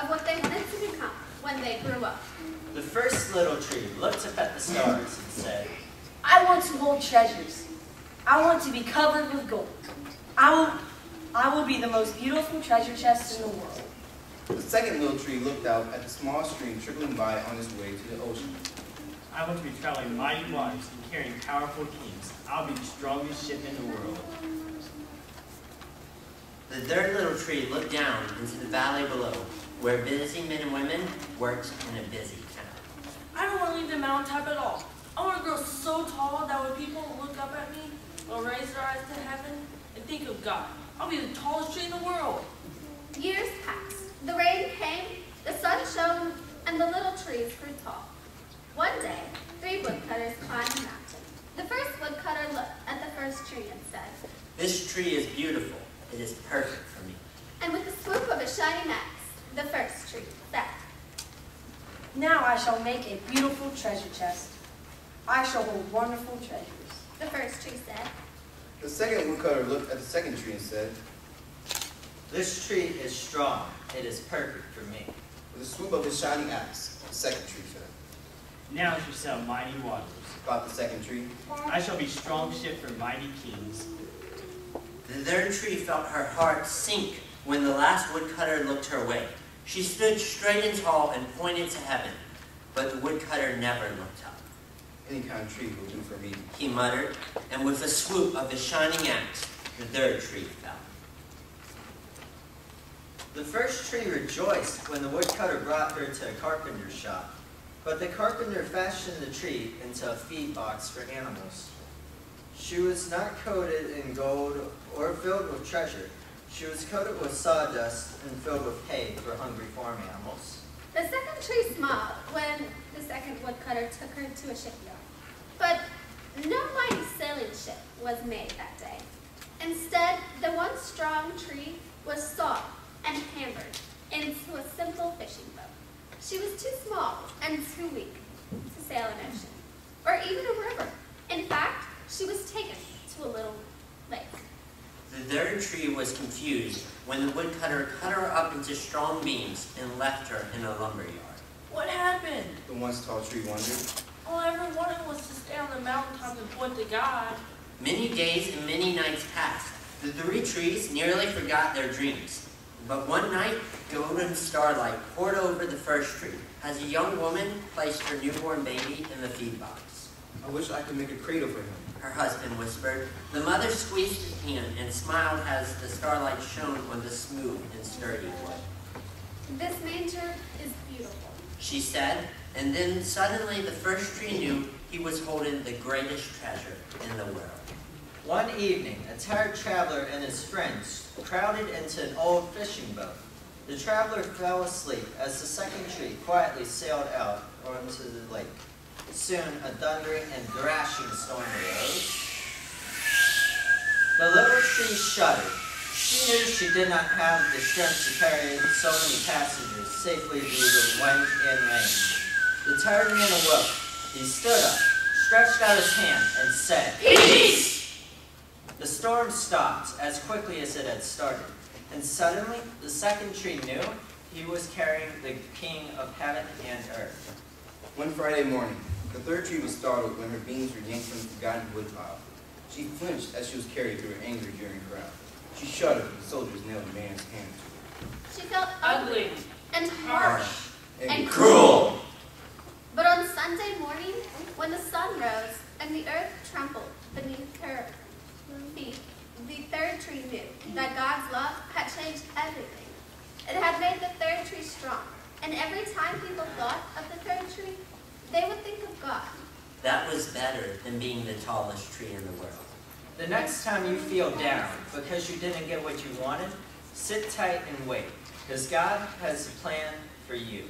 of what they wanted to become when they grew up. The first little tree looked up at the stars and said, I want to hold treasures. I want to be covered with gold. I will be the most beautiful treasure chest in the world. The second little tree looked out at the small stream trickling by on its way to the ocean. I want to be traveling mighty waters and carrying powerful kings. I'll be the strongest ship in the world. The third little tree looked down into the valley below, where busy men and women worked in a busy town. I don't want to leave the mountaintop at all. I want to grow so tall that when people look up at me, they'll raise their eyes to heaven and think of God. I'll be the tallest tree in the world. Years passed. The rain came, the sun shone, and the little trees grew tall. One day, 3 woodcutters climbed the mountain. The first woodcutter looked at the first tree and said, This tree is beautiful. It is perfect for me. and with the swoop of a shining axe, the first tree said, Now I shall make a beautiful treasure chest. I shall hold wonderful treasures. the first tree said. The second woodcutter looked at the second tree and said, This tree is strong. It is perfect for me. with a swoop of his shining axe, the second tree said, Now you shall mighty waters. about the second tree. I shall be strong ship for mighty kings. The third tree felt her heart sink when the last woodcutter looked her way. She stood straight and tall and pointed to heaven, but the woodcutter never looked up. Any kind of tree will do for me. He muttered, and with a swoop of his shining axe, the third tree fell. The first tree rejoiced when the woodcutter brought her to a carpenter's shop, but the carpenter fashioned the tree into a feed box for animals. She was not coated in gold or filled with treasure. She was coated with sawdust and filled with hay for hungry farm animals. The second tree smiled when the second woodcutter took her to a shipyard. But no mighty sailing ship was made that day. Instead, the one strong tree was sawed and hammered into a simple fishing boat. She was too small and too weak to sail an ocean, or even a river. In fact, she was taken to a little lake. The third tree was confused when the woodcutter cut her up into strong beams and left her in a lumber yard. What happened? The once tall tree wondered. All I ever wanted was to stay on the mountaintop and point to God. Many days and many nights passed. The 3 trees nearly forgot their dreams. But one night, golden starlight poured over the first tree as a young woman placed her newborn baby in the feed box. I wish I could make a cradle for him. Her husband whispered. The mother squeezed his hand and smiled as the starlight shone on the smooth and sturdy wood. This manger is beautiful, She said, and then suddenly the first tree knew he was holding the greatest treasure in the world. One evening, a tired traveler and his friends crowded into an old fishing boat. The traveler fell asleep as the second tree quietly sailed out onto the lake. Soon, a thundering and thrashing storm arose. The little tree shuddered. She knew she did not have the strength to carry so many passengers safely through the wind and rain. The tired man awoke. He stood up, stretched out his hand, and said, Peace! The storm stopped as quickly as it had started, and suddenly the second tree knew he was carrying the King of heaven and earth. One Friday morning, the third tree was startled when her beams were yanked from the forgotten woodpile. She flinched as she was carried through an angry jeering crowd. She shuddered when the soldiers nailed a man's hand to her. she felt Ugly. and harsh. And Cruel! But on Sunday morning, when the sun rose and the earth trembled beneath her feet, the third tree knew that God's love had changed everything. It had made the third tree strong, and every time people thought of the third tree, they would think of God. That was better than being the tallest tree in the world. The next time you feel down because you didn't get what you wanted, sit tight and wait, because God has a plan for you.